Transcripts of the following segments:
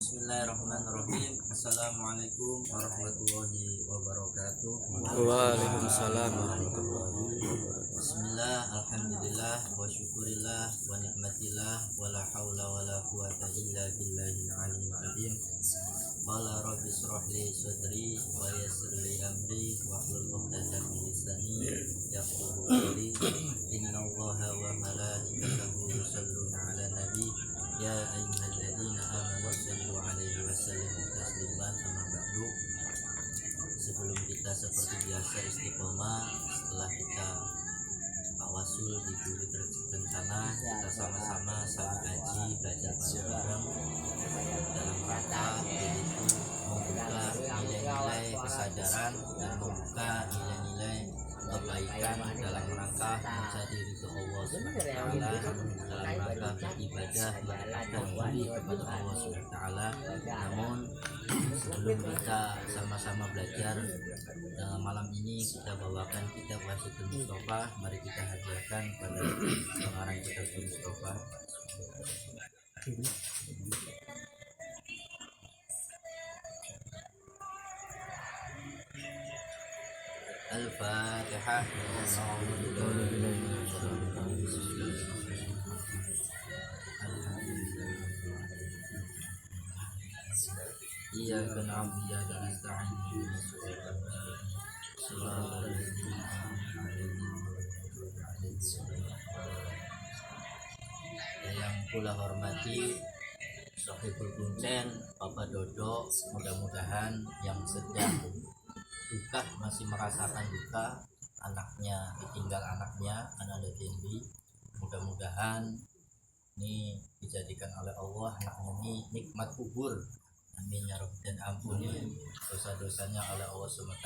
Bismillahirrahmanirrahim. Assalamualaikum warahmatullahi wabarakatuh. Waalaikumsalam warahmatullahi wabarakatuh. Bismillah, alhamdulillah, wa syukurillah, wa nikmatillah, wa la hawla wa la quwata illa billahil aliyyil azim. Qala rabbi shrah li sadri wa yassir li amri wa hlul 'uqdatam min lisani yafqahu qawli. Innallaha wa malaikatahu yusholluna 'alan nabi ya ayyuhalladzina amanu shallu 'alaihi wa sallimu tasliman. Amma ba'du. Sebelum kita seperti biasa istiqomah, setelah kita tawasul di bumi rencana, kita sama-sama saling ngaji, belajar bareng dalam rangka yaitu membuka nilai-nilai kesadaran dan membuka nilai-nilai kebaikan dalam rangka mencari ridho Allah Subhanahu wa taala, dalam rangka beribadah mendekatkan diri kepada Allah Subhanahu wa taala. Namun sebelum kita sama-sama belajar, malam ini kita bawakan kitab Wasitul Mustofa. Mari kita hadiahkan pada pengarang kitab Mustofa. Al-Fatihah. Iyyaka na'budu wa iyyaka nasta'in. Yang kula hormati Sohibul Kuncen, Bapak Dodo, mudah-mudahan yang sedang duka, masih merasakan duka anaknya ditinggal, anak Dendi, mudah-mudahan ini dijadikan oleh Allah anaknya ini nikmat kubur. Amin ya rabb, dan ampuni dosa-dosanya oleh Allah SWT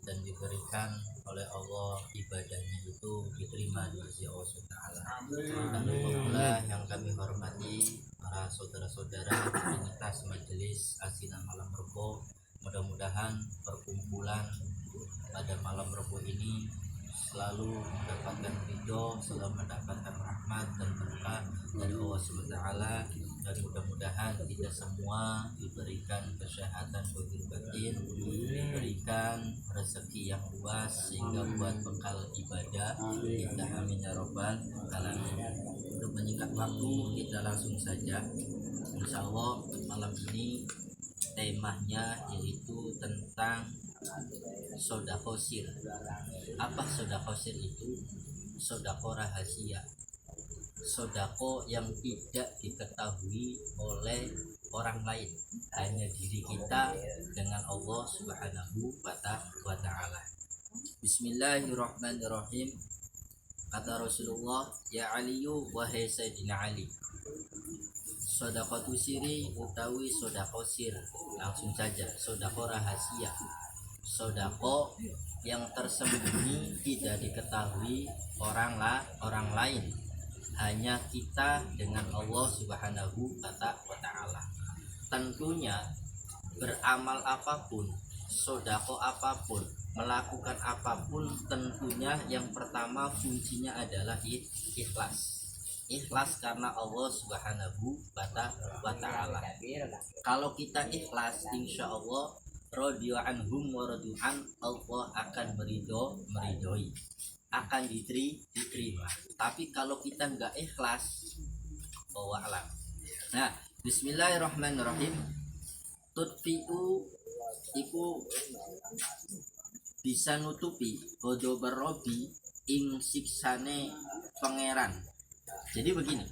dan diberikan oleh Allah ibadahnya itu diterima di sisi Allah SWT. Dan pula yang kami hormati para saudara-saudara komunitas majelis Asinan Malam Rebo, mudah-mudahan perkumpulan pada malam Rebo ini selalu mendapatkan ridho, selalu mendapatkan rahmat dan berkah dari Allah SWT, dan mudah-mudahan kita semua diberikan kesehatan zahir batin, diberikan rezeki yang luas sehingga buat bekal ibadah kita. Amin ya rabbal alamin. Untuk menyingkat waktu, kita langsung saja. Insya Allah malam ini temanya yaitu tentang sodako sir. Apa sodako sir itu? Sodako rahasia, sodako yang tidak diketahui oleh orang lain, hanya diri kita dengan Allah Subhanahu wa ta'ala. Bismillahirrahmanirrahim. Kata Rasulullah, ya Aliyu, wahai Sayyidina Ali, sodako siri utawi sodako sir. Langsung saja, sodako rahasia, sodako yang tersembunyi, tidak diketahui orang lain, hanya kita dengan Allah Subhanahu wa ta'ala. Tentunya beramal apapun, sodako apapun, melakukan apapun, tentunya yang pertama kuncinya adalah ikhlas. Ikhlas karena Allah Subhanahu wa ta'ala. Kalau kita ikhlas, insya Allah radhiya anhum wa radu'an, Allah akan meridhoi, akan diterima. Tapi kalau kita enggak ikhlas, bahwa alam. Nah, bismillahirrahmanirrahim. Tutfi'u iku bisa nutupi bodo berrobi ing siksane pangeran. Jadi begini,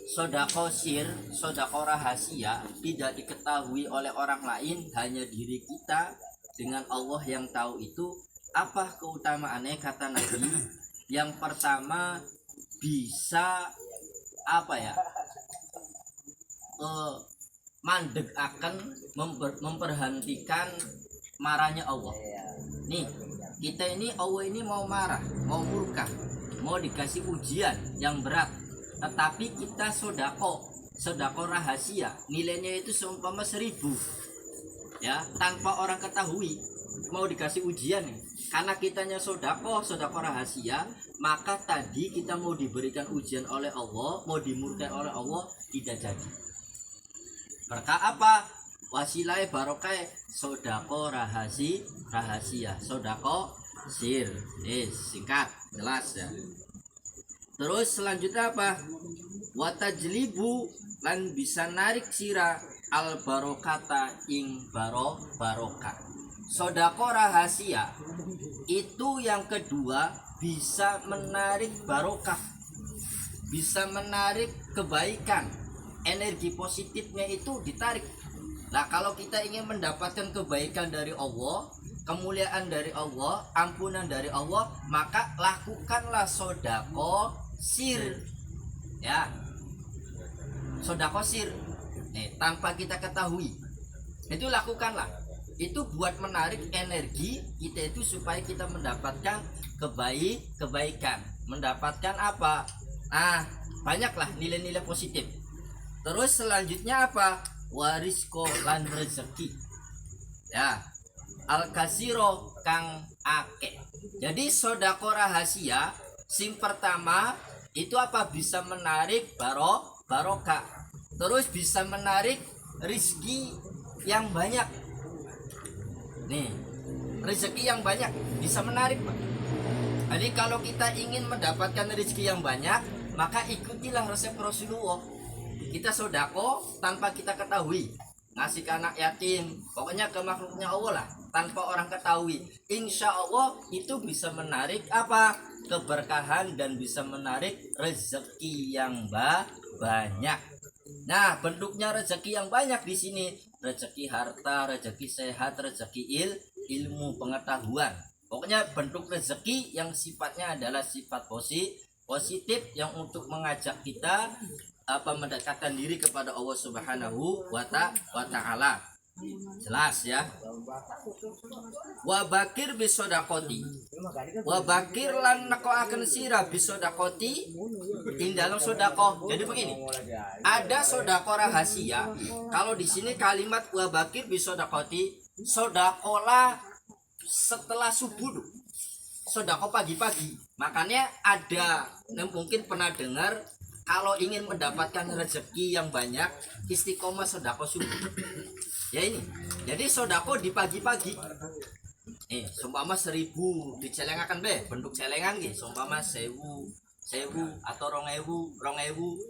sodako sir, sodako rahasia tidak diketahui oleh orang lain, hanya diri kita dengan Allah yang tahu itu. Apa keutamaannya? Kata Nabi, yang pertama bisa mandek akan memperhentikan marahnya Allah. Nih, kita ini Allah ini mau marah, mau murka, mau dikasih ujian yang berat, tetapi kita sodako rahasia, nilainya itu seumpama 1000 ya, tanpa orang ketahui, mau dikasih ujian nih. Karena kitanya sodako rahasia, maka tadi kita mau diberikan ujian oleh Allah, mau dimurkai oleh Allah, tidak jadi. Berkah apa? Wasilah barokah sodako rahasia, sodako sir. Singkat, jelas ya. Terus selanjutnya apa? Watajlibu lan bisa narik sira al barokata ing barokah. Sodako rahasia itu yang kedua bisa menarik barokah, bisa menarik kebaikan, energi positifnya itu ditarik. Nah kalau kita ingin mendapatkan kebaikan dari Allah, kemuliaan dari Allah, ampunan dari Allah, maka lakukanlah sodako sir, ya, sodako sir. Tanpa kita ketahui, itu lakukanlah. Itu buat menarik energi kita itu supaya kita mendapatkan kebaikan, mendapatkan apa? Nah, banyaklah nilai-nilai positif. Terus selanjutnya apa? Warisko lan rezeki. Ya, al kasiro kang ake. Jadi sodako rahasia sing pertama itu apa? Bisa menarik barokah. Terus bisa menarik rizki yang banyak. Nih, rezeki yang banyak bisa menarik, Pak. Jadi kalau kita ingin mendapatkan rezeki yang banyak, maka ikutilah resep Rasulullah. Kita sodako tanpa kita ketahui, ngasih ke anak yatim, pokoknya ke makhluknya Allah lah, tanpa orang ketahui. Insya Allah itu bisa menarik apa? Keberkahan dan bisa menarik rezeki yang banyak. Nah, bentuknya rezeki yang banyak di sini, rezeki harta, rezeki sehat, rezeki ilmu pengetahuan. Pokoknya bentuk rezeki yang sifatnya adalah sifat positif yang untuk mengajak kita mendekatkan diri kepada Allah Subhanahu wa ta'ala. Jelas ya. Wabakir bisodakoti, wabakir lan nakoaken sira bisodakoti ing dalam sodako. Jadi begini, ada sodako rahasia. Kalau di sini kalimat wabakir bisodakoti, sodakola setelah subuh, sodako pagi-pagi. Makanya ada yang mungkin pernah dengar, kalau ingin mendapatkan rezeki yang banyak, istiqomah sodako subuh. Ya ini, jadi sodako di pagi-pagi. Sumpama 1000 dicelengakan be, bentuk celengan gitu. Sumpama 1000 atau 2000,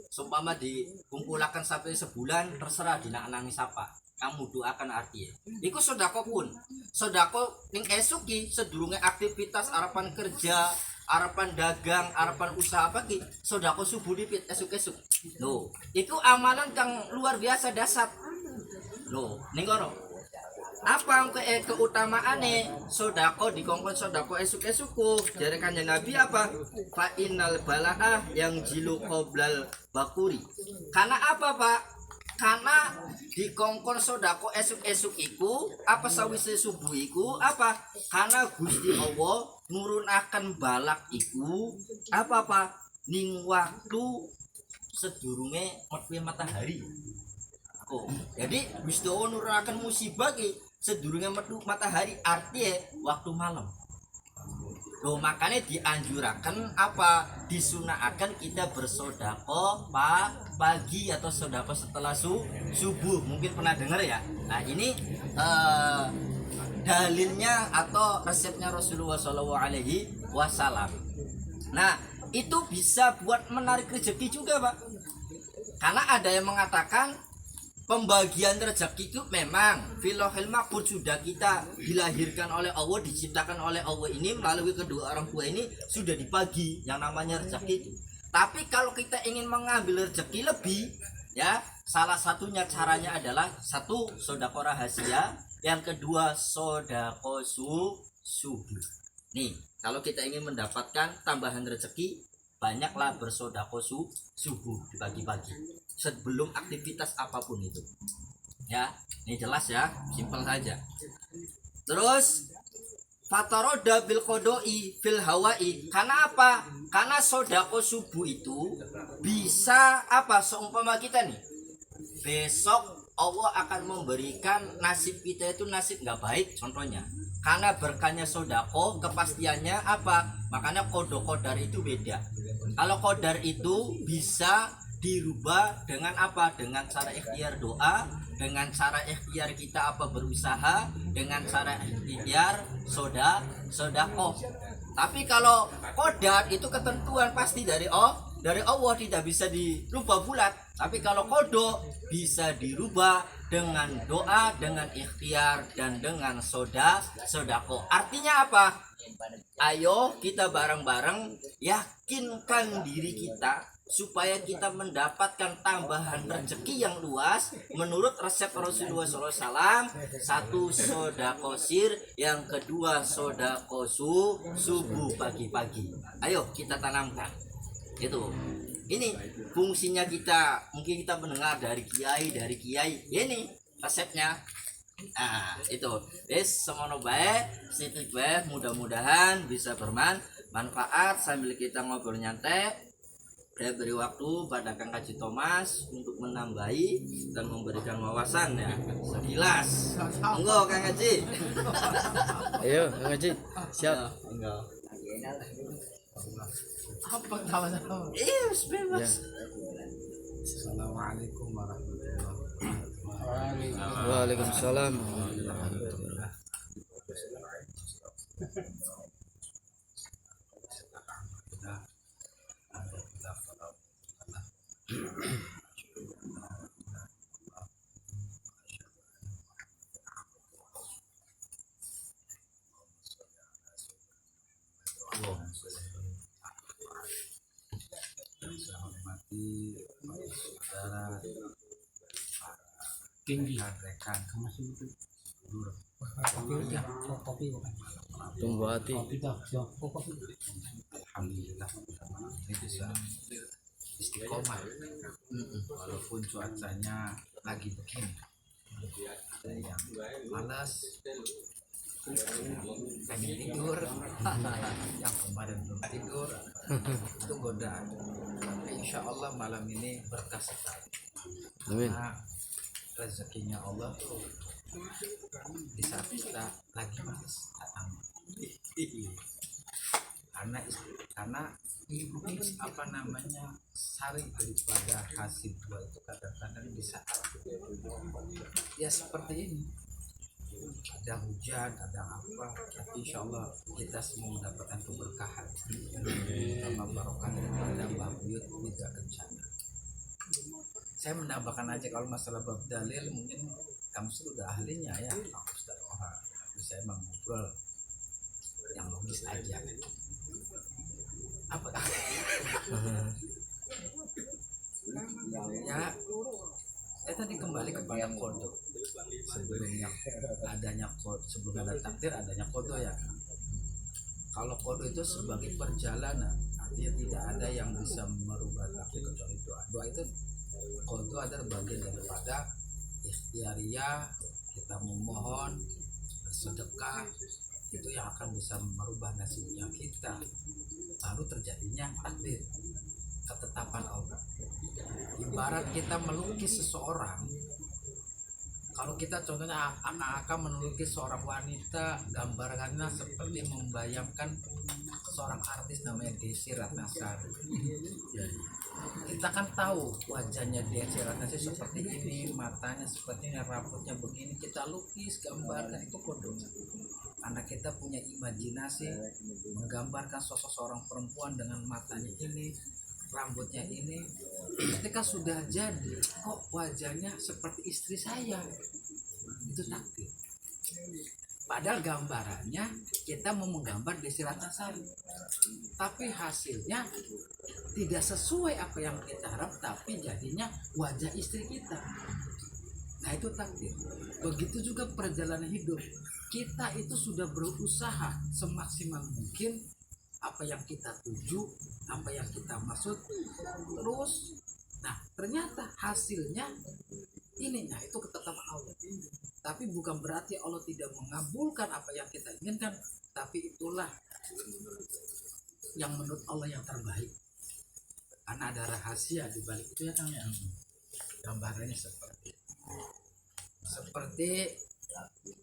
sumpama dikumpulakan sampai sebulan, terserah dinangi siapa. Kamu doakan artinya. Iku sodako pun. Sodako ning esuki sedurunge aktivitas harapan kerja, harapan dagang, harapan usaha apa ki, sodako subuh dipit esuk-esuk. Loh, itu amalan kang luar biasa dasar. Loh, ning kono. Apa keutamaane sodako dikongkon sodako esuk-esukku? Dari Kanjeng Nabi apa? Fa innal balaah yang jilu qoblal bakuri. Karena apa, Pak? Karena dikongkon sodako esuk-esuk iku apa sawise subuh iku apa? Karena Gusti Allah nurunaken balak iku apa Pak? Ning waktu sedurunge metu matahari. Jadi Gusti Allah nurunaken musibah ki sedurunge metu matahari, artinya waktu malam. Loh, makanya dianjurakan apa? Disunahkan kita bersodako pagi atau sodako setelah subuh. Mungkin pernah dengar ya. Nah ini dalilnya atau resepnya Rasulullah SAW. Nah itu bisa buat menarik rezeki juga, Pak. Karena ada yang mengatakan pembagian rezeki itu memang filohil makbul, sudah kita dilahirkan oleh Allah, diciptakan oleh Allah ini melalui kedua orang tua ini sudah dibagi yang namanya rezeki itu. Tapi kalau kita ingin mengambil rezeki lebih, ya salah satunya caranya adalah satu sodako rahasia, yang kedua sodako subuh. Nih kalau kita ingin mendapatkan tambahan rezeki, banyaklah bersodako subuh di pagi-pagi sebelum aktivitas apapun itu. Ya, ini jelas ya, simpel saja. Terus fataroda bil kodoi fil hawai. Karena apa? Karena sodako subuh itu bisa apa? Seumpama kita nih, besok Allah akan memberikan nasib kita itu nasib nggak baik, contohnya. Karena berkahnya sodako, kepastiannya apa? Makanya kodar itu beda. Kalau kodar itu bisa dirubah dengan apa? Dengan cara ikhtiar doa, dengan cara ikhtiar kita apa berusaha, dengan cara ikhtiar sodakoh. Tapi kalau qadar itu ketentuan pasti dari Allah, tidak bisa dirubah bulat. Tapi kalau kodok bisa dirubah dengan doa, dengan ikhtiar, dan dengan sodako. Artinya apa? Ayo kita bareng-bareng yakinkan diri kita supaya kita mendapatkan tambahan rezeki yang luas menurut resep Rasulullah SAW. Satu sodako sir, yang kedua sodako subuh pagi-pagi. Ayo kita tanamkan itu. Ini fungsinya kita, mungkin kita mendengar dari kiai, ini resepnya. Nah itu semono bae, sedikit bae, mudah-mudahan bisa bermanfaat sambil kita ngobrol nyantai. Saya beri waktu pada Kang Haji Thomas untuk menambahi dan memberikan wawasan ya sekilas. Monggo Kang Haji. Ayo Kang Haji, siap. Enggak. Apa tahu? Iya, bebas. Ya. Assalamualaikum warahmatullahi wabarakatuh. Waalaikumsalam. Saya hormati saudara tinggi rekan kamu sih kopi Tunggu hati. alhamdulillah ini bisa istiqomah walaupun cuacanya lagi begini. Ada yang panas, pengen tidur, yang kemarin belum tidur, itu godaan. Tapi insya Allah malam ini berkah sekali. Amin. Karena rezekinya Allah tuh di saat kita lagi malas datang. Karena apa namanya, sari daripada hasil buah itu kadang-kadang di saat ya seperti ini, ada hujan, ada apa, tapi insya Allah kita semua mendapatkan keberkahan sama barokah daripada Mbah Buyut tidak kencana. Saya menambahkan aja, kalau masalah bab dalil mungkin kamu sudah ahlinya ya, aku sudah orang, saya emang ngobrol yang logis aja. Apa ya, tadi kembali kepada kodo. Sebelumnya adanya kodo, sebelum ada takdir adanya kodo ya. Kalau kodo itu sebagai perjalanan, artinya tidak ada yang bisa merubah takdir kecuali doa. Doa itu, kodo adalah bagian daripada ikhtiariyah, kita memohon, bersedekah, itu yang akan bisa merubah nasibnya kita. Lalu terjadinya takdir, ketetapan Allah. Ibarat kita melukis seseorang, kalau kita contohnya akan melukis seorang wanita, gambarannya seperti membayangkan seorang artis namanya Desi Ratnasari. Kita kan tahu wajahnya Desi Ratnasari seperti ini, matanya seperti ini, rambutnya begini, kita lukis, gambarkan, itu kodok. Anak kita punya imajinasi menggambarkan sosok seorang perempuan dengan matanya ini, rambutnya ini. Ketika sudah jadi, kok wajahnya seperti istri saya, itu takdir. Padahal gambarannya kita mau menggambar Desi Ratnasari, tapi hasilnya tidak sesuai apa yang kita harap, tapi jadinya wajah istri kita. Nah itu takdir. Begitu juga perjalanan hidup. Kita itu sudah berusaha semaksimal mungkin apa yang kita tuju, apa yang kita maksud, terus nah ternyata hasilnya ini, nah itu ketetapan Allah. Tapi bukan berarti Allah tidak mengabulkan apa yang kita inginkan, tapi itulah yang menurut Allah yang terbaik, karena ada rahasia di balik itu ya Kang ya. Gambarannya seperti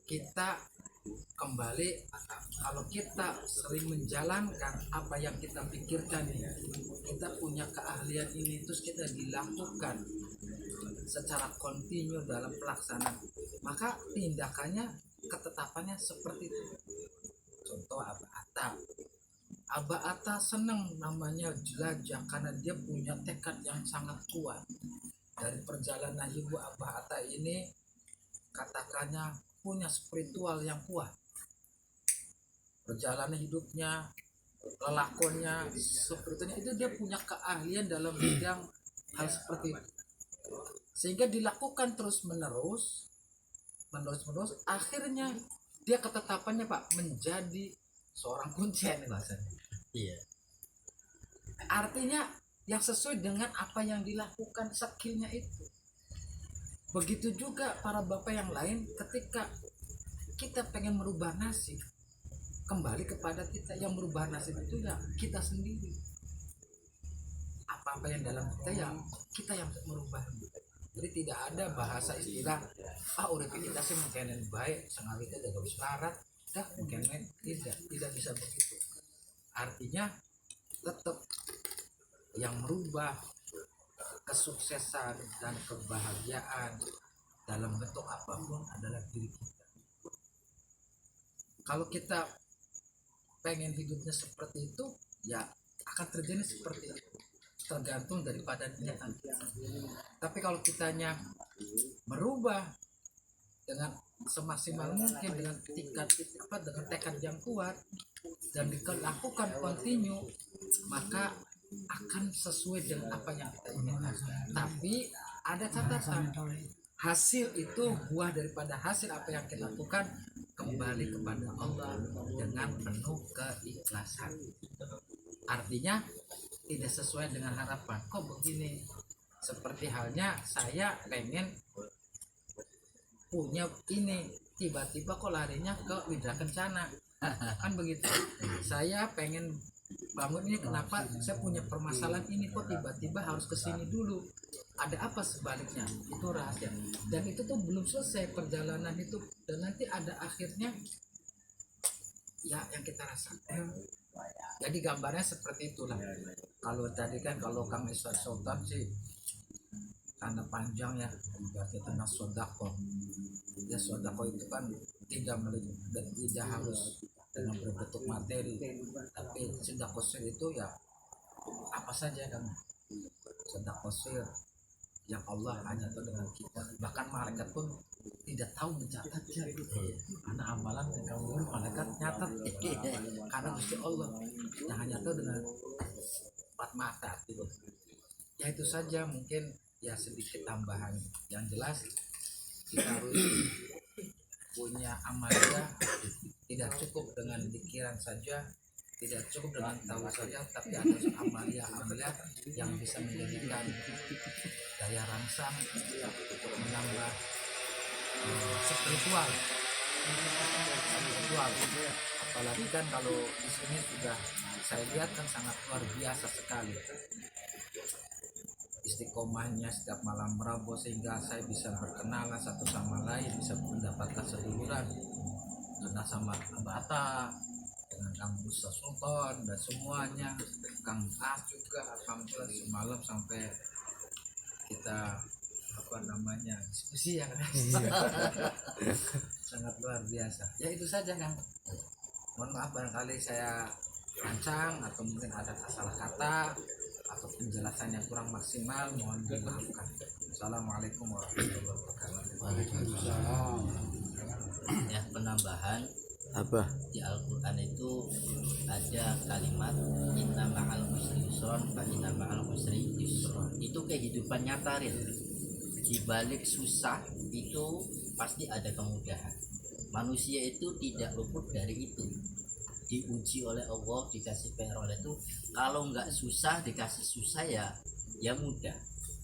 kita kembali, kalau kita sering menjalankan apa yang kita pikirkan ya, kita punya keahlian ini terus kita dilakukan secara kontinu dalam pelaksanaan, maka tindakannya ketetapannya seperti itu. Contoh Aba Atta senang namanya jelajah karena dia punya tekad yang sangat kuat. Dari perjalanan ibu Aba Atta ini katakannya punya spiritual yang kuat. Perjalanan hidupnya, lelakonnya, sepertinya itu dia punya keahlian dalam bidang hal seperti itu. Sehingga dilakukan terus menerus, akhirnya dia ketetapannya Pak menjadi seorang kuncen bahasanya. Iya. Artinya yang sesuai dengan apa yang dilakukan, skillnya itu. Begitu juga para bapak yang lain, ketika kita pengen merubah nasib, kembali kepada kita. Yang merubah nasib itu ya kita sendiri. Apa-apa yang dalam kita yang merubah. Jadi tidak ada bahasa istilah urip kita sih mungkin baik sengaja kita gak bisa larat dah mungkin tidak bisa begitu. Artinya tetap yang merubah kesuksesan dan kebahagiaan dalam bentuk apapun adalah diri kita. Kalau kita pengen hidupnya seperti itu, ya akan terjadi seperti itu, tergantung daripada niatan kita. Tapi kalau kitanya merubah dengan semaksimal mungkin dengan dengan tekad yang kuat dan dilakukan kontinu, maka akan sesuai dengan apa yang kita inginkan. Tapi ada catatan, hasil itu buah daripada hasil apa yang kita lakukan kembali kepada Allah dengan penuh keikhlasan. Artinya tidak sesuai dengan harapan. Kok begini? Seperti halnya saya pengen punya ini, tiba-tiba kok larinya ke Widra Kencana. Kan begitu. Saya pengen bangun ini, kenapa saya punya permasalahan ini kok tiba-tiba harus kesini dulu, ada apa sebaliknya, itu rahasia. Dan itu tuh belum selesai perjalanan itu, dan nanti ada akhirnya ya yang kita rasakan. Jadi gambarnya seperti itulah. Kalau tadi kan kalau Kang Iswar Sultan sih karena panjang ya, berarti tentang sodako. Ya sodako itu kan tidak harus dengan berbentuk materi, tapi sedekah sir itu ya apa saja kan, sedekah sir yang Allah hanya tahu dengan kita, bahkan malaikat pun tidak tahu mencatatnya, karena amalan yang kamu malaikat nyatat karena Gusti Allah yang hanya tahu dengan empat mata gitu. Ya itu saja mungkin ya sedikit tambahan. Yang jelas kita harus punya amalia, tidak cukup dengan pikiran saja, tidak cukup dengan tahu saja, tapi harus amalia yang bisa menjadikan daya rangsang untuk menambah spiritual. Apalagi kan kalau di sini sudah saya lihat kan sangat luar biasa sekali istiqomahnya setiap malam Rabu, sehingga saya bisa berkenalan satu sama lain, bisa mendapatkan seduluran karena sama Aba Atta dengan Kang Musa Sultan dan semuanya, Kang As juga, alhamdulillah semalam sampai kita diskusi ya kan. Sangat luar biasa. Ya itu saja Kang. Mohon maaf barangkali saya rancang atau mungkin ada salah kata atau penjelasan yang kurang maksimal, mohon dimaafkan. Assalamualaikum warahmatullahi wabarakatuh. Waalaikumsalam. Ya, penambahan Apa? di Al-Quran itu ada kalimat inna ma'al usri yusron fa inna ma'al usri yusron. Itu kehidupan nyata real. Di balik susah itu pasti ada kemudahan. Manusia itu tidak luput dari itu. Diuji oleh Allah, dikasih peroleh itu, kalau nggak susah dikasih susah ya mudah.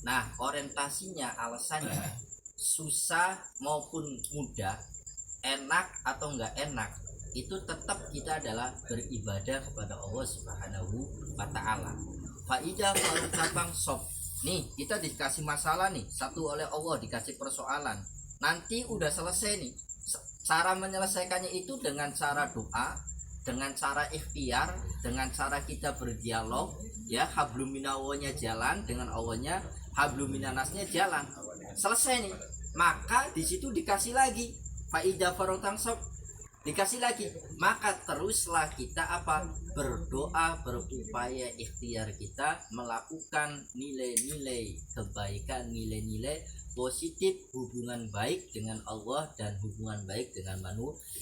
Nah, orientasinya, alasannya susah maupun mudah, enak atau nggak enak, itu tetap kita adalah beribadah kepada Allah Subhanahu wa Ta'ala. Faidah kalau cabang sob nih, kita dikasih masalah nih satu oleh Allah, dikasih persoalan, nanti udah selesai nih, cara menyelesaikannya itu dengan cara doa, dengan cara ikhtiar, dengan cara kita berdialog, ya hablum minawanya jalan, dengan awalnya hablum minanasnya jalan. Selesai nih. Maka di situ dikasih lagi faida farotang sob, dikasih lagi. Maka teruslah kita apa? Berdoa, berupaya ikhtiar kita melakukan nilai-nilai kebaikan, nilai-nilai positif, hubungan baik dengan Allah dan hubungan baik dengan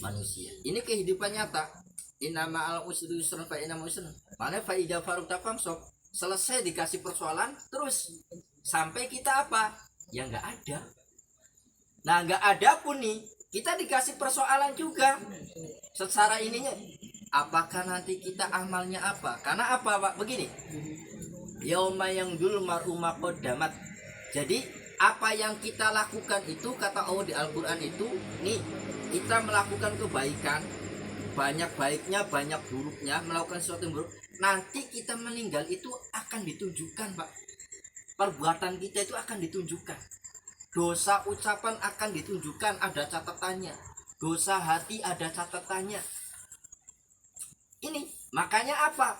manusia. Ini kehidupan nyata. Innama al usri yusran fa inna usran. Mana faida farotang sob. Selesai dikasih persoalan terus sampai kita apa? Ya nggak ada. Nah nggak ada pun nih kita dikasih persoalan juga secara ininya, apakah nanti kita amalnya apa? Karena apa Pak? Begini, yauma yang dul mar'uma qaddamat. Jadi apa yang kita lakukan itu kata Allah di Al-Quran itu nih, kita melakukan kebaikan, banyak baiknya banyak buruknya, melakukan sesuatu yang buruk, nanti kita meninggal itu akan ditunjukkan Pak. Perbuatan kita itu akan ditunjukkan, dosa ucapan akan ditunjukkan, ada catatannya, dosa hati ada catatannya. Ini makanya apa,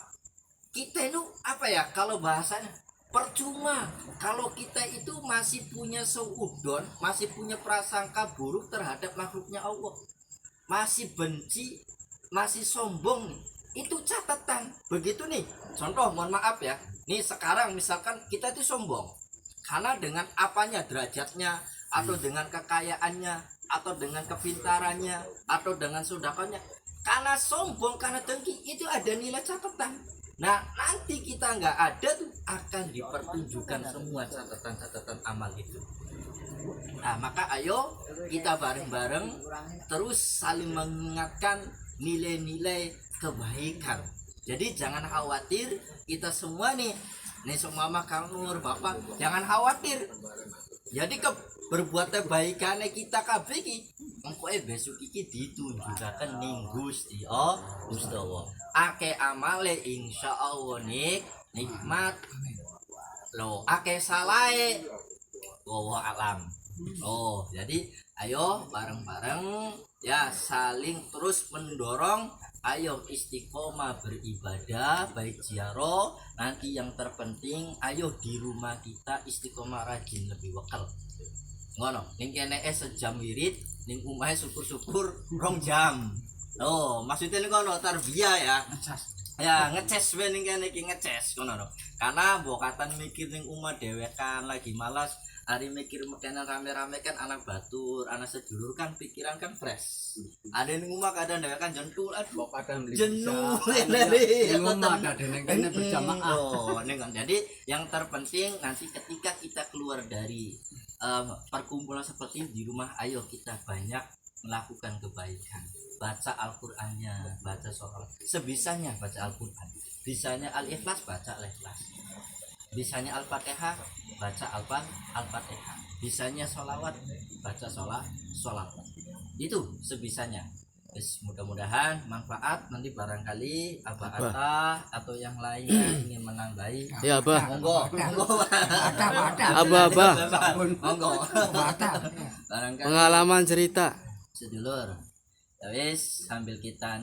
kita itu apa ya, kalau bahasanya percuma kalau kita itu masih punya seudon, masih punya prasangka buruk terhadap makhluknya Allah, masih benci, masih sombong nih. Itu catatan begitu nih. Contoh, mohon maaf ya, nih sekarang misalkan kita itu sombong karena dengan apanya, derajatnya, atau dengan kekayaannya, atau dengan kepintarannya, atau dengan sedekahnya. Karena sombong, karena dengki, itu ada nilai catatan. Nah nanti kita nggak ada tuh, akan dipertunjukkan semua catatan-catatan amal itu. Nah maka ayo kita bareng-bareng terus saling mengingatkan nilai-nilai kebaikan. Jadi jangan khawatir, kita semua nih semua Kang Nur, Bapak, jangan khawatir. Jadi berbuat kebaikannya kita kabeh iki engko besok iki ditunjukaken ning Gusti Allah. Akeh amale insyaallah nikmat. Lo akeh salahe wallahu alam. Oh, jadi ayo bareng-bareng ya saling terus mendorong. Ayo istiqomah beribadah, baik ziarah. Nanti yang terpenting ayo di rumah kita istiqomah rajin lebih wakal. Ngono, ning kene sejam wirid, ning omahe syukur-syukur 2 jam. Oh, maksudnya ngono tarbiyah ya. Ya ngeces we ning kene iki ngeces ngono. Karena bokatan mikir ning omah dhewekan lagi malas, hari mikir mekanan rame-rame kan anak batur, anak sedulur kan pikiran kan fresh. Ada yang rumah kadang kan jentul, aduh jenuh di rumah ada yang berjamaah. Oh, jadi yang terpenting nanti ketika kita keluar dari perkumpulan seperti di rumah, ayo kita banyak melakukan kebaikan, baca Al-Qur'annya, baca sholat sebisanya, baca Al-Qur'an, bisanya Al-Ikhlas baca Al-Ikhlas, bisanya Al-Fatihah baca Al-Fatihah, bisanya sholawat baca sholat. Itu sebisanya. Mudah-mudahan manfaat. Nanti barangkali Abah atau yang lainnya ingin menambahi. Ya Abah. Monggo. Abah. Monggo. Barangkali Pengalaman cerita. sedulur. Ya wis, sambil kita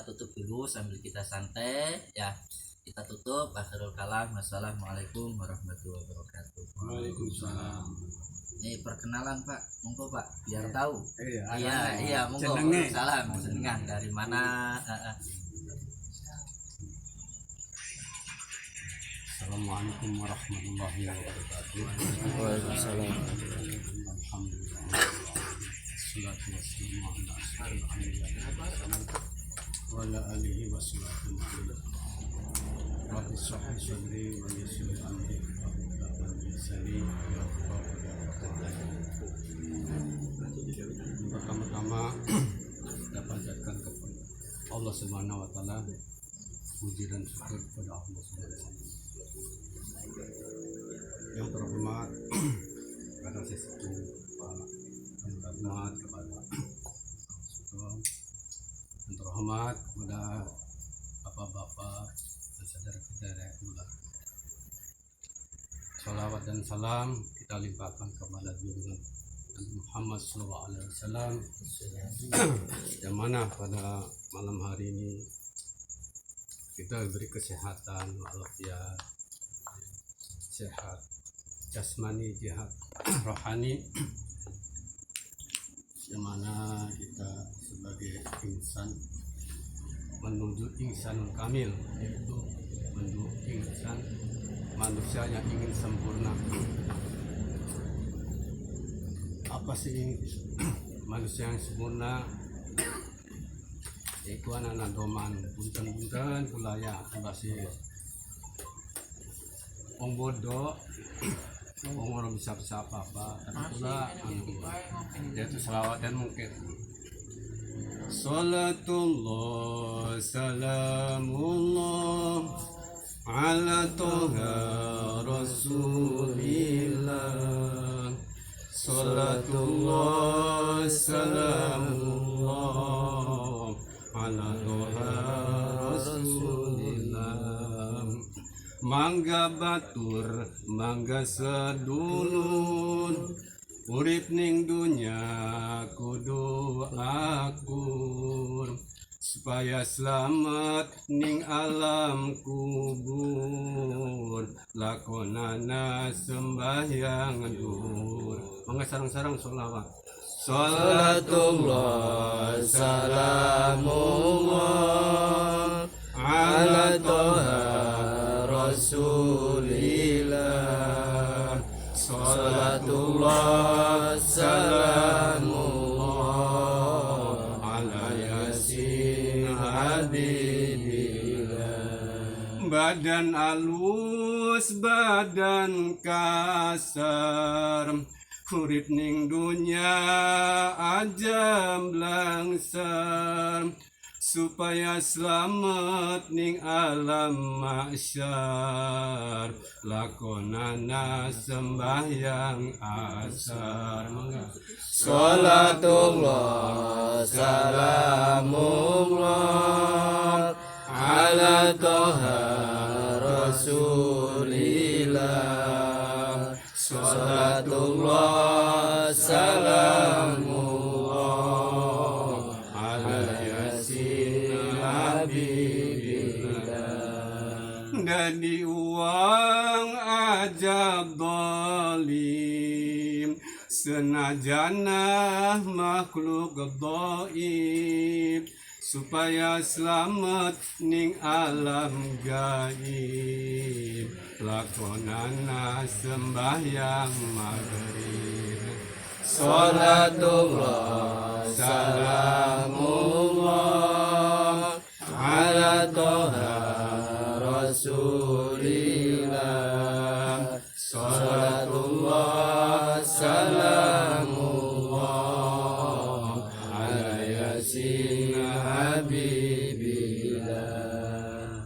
tutup dulu sambil kita santai ya. Kita tutup. Akhirul kalam. Wassalamualaikum warahmatullahi wabarakatuh. Waalaikumsalam. Ini perkenalan Pak, monggo Pak, biar tahu. Iya, monggo. Salam, jenengan dari mana? Assalamualaikum warahmatullahi wabarakatuh. Waalaikumsalam. Alhamdulillah. Wassalatu wassalamu ala asyrofil anbiya'i wa ala alihi wassalatu Rabbi shrah li sadri wa yassir li amri wahlul lisani. Pertama-tama dapat panjatkan kepada Allah Subhanahu wa taala puji dan syukur kepada Allah Subhanahu wa taala. Yang terhormat kepada sesepuh yang terhormat kepada yang terhormat kepada bapak-bapak dan saudara-saudara yang salawat dan salam kita limpahkan kepada junjungan Muhammad SAW yang mana pada malam hari ini kita diberi kesehatan walafiat, sehat jasmani, sehat rohani, yang mana kita sebagai insan menuju insan kamil, yaitu menuju insan manusia yang ingin sempurna. Apa sih manusia yang sempurna? Yaitu anak-anak doman punten-punten kulaya masih wong bodoh, wong orang bisa apa-apa, tapi pula yaitu selawat dan mungkin salatullah salamullah ala toha rasulillah, salatullah salamullah ala toha rasulillah. Mangga batur mangga sedulun, urip ning dunya kudu akur, supaya selamat ning alam kubur, lakonana sembahyang dur. Mangga sarang-sarang sholawat. Salatullah salamullah ala toha rasulillah, salatullah salamullah ala yasin habibillah. Badan alus badan kasar, urip ning dunya ajam langsar, supaya selamat ning alam mahsyar, lakonana sembahyang asar. Salatullah salamullah ala toha rasulillah, salatullah salamullah ala yasin habibillah. Dari uang aja zalim, senajanah makhluk dhaif, supaya selamat ning alam gaib, lakonana sembahyang maghrib. Salatullah salamullah ala toha rasulillah, salatullah salamullah ala yasin habibillah.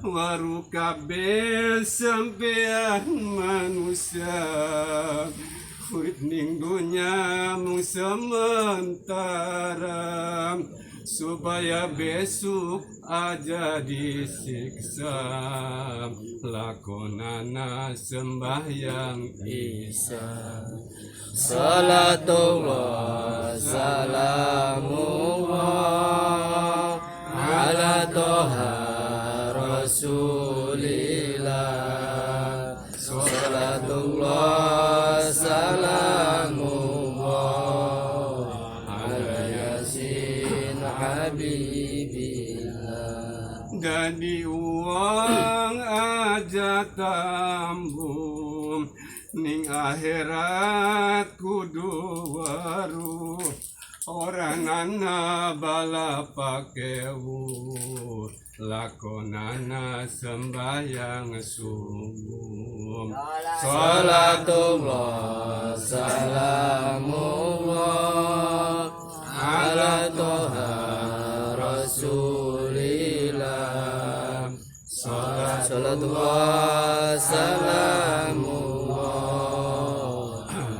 Waru kabeh sampean manusia, urip ning dunya mung sementara, supaya besok aja disiksa, lakonana sembahyang isa. Salatullah salamullah ala toha rasulillah, salatullah salamullah ala yasin habibillah. Dari uang aja tambung, ning akhirat kudu waru, orang nana bala pakewu, lakonana sembahyang subuh. Salatullah salamullah ala toha rasulillah, salatullah salamullah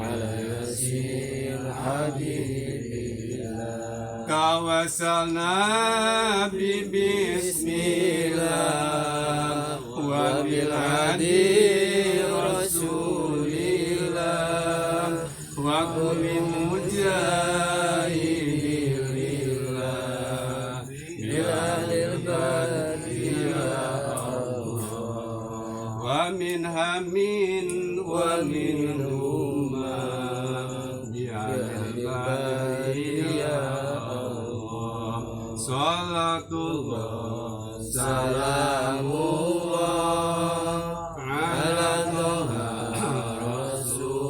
ala yasin habibillah. Kawasal nabi bismillah, wabil hadi rasulillah, wa kulli mujahidillah, bilalil badiyah Salatullah Salamullah Ala Toha Rasulillah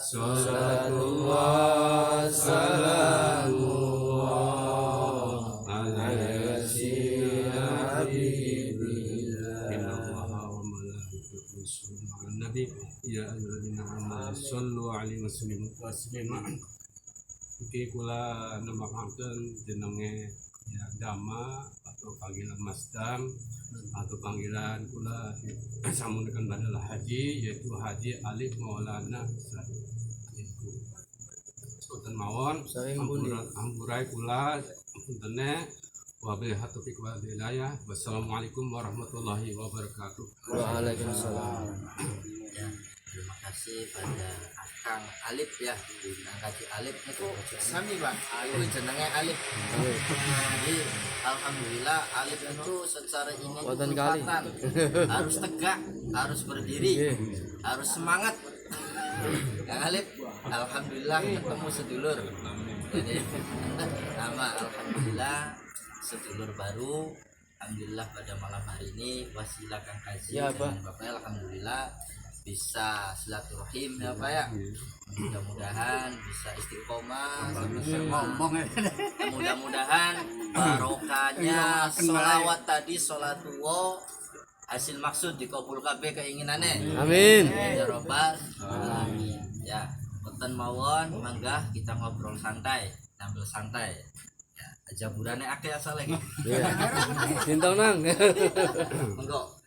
Salatullah Salamullah Ala Yasin Habibillah Inna Allaha wa malaikatahu yusholluna 'alan nabi ya ayyuhalladzina amanu shollu 'alaihi wa sallimu taslima. Iki kula nembakaken jenenge ya Dama atau panggilan Mas Dam atau panggilan kula samunikan badal haji yaitu Haji Alif Maulana Sadiku. Sultan mawon ampurai kula puntene wabillahi taufiq wal hidayah. Wassalamualaikum warahmatullahi wabarakatuh. Waalaikumsalam. Ya, terima kasih pada Kang Alif ya, Kang Kaji Alif itu sami Pak, itu jenenge Alif. Jadi alhamdulillah Alif itu secara ingin Buatan kali. harus tegak, harus berdiri, harus semangat. Kang Alif, alhamdulillah ketemu sedulur. Jadi nama alhamdulillah sedulur baru. Alhamdulillah pada malam hari ini wasilah Kang Kaji Ya, dengan Bapak alhamdulillah bisa silaturahim ya Pak ya. Mudah-mudahan bisa istiqomah mudah-mudahan barokahnya sholawat tadi sholatullah hasil maksud dikabul kabeh keinginannya. Amin. Ya robbal alamin. Ya, boten mawon mangga kita ngobrol santai, sambil santai. Ya, jaburannya akeh asal lagi. Iya. Bintang nang. Monggo.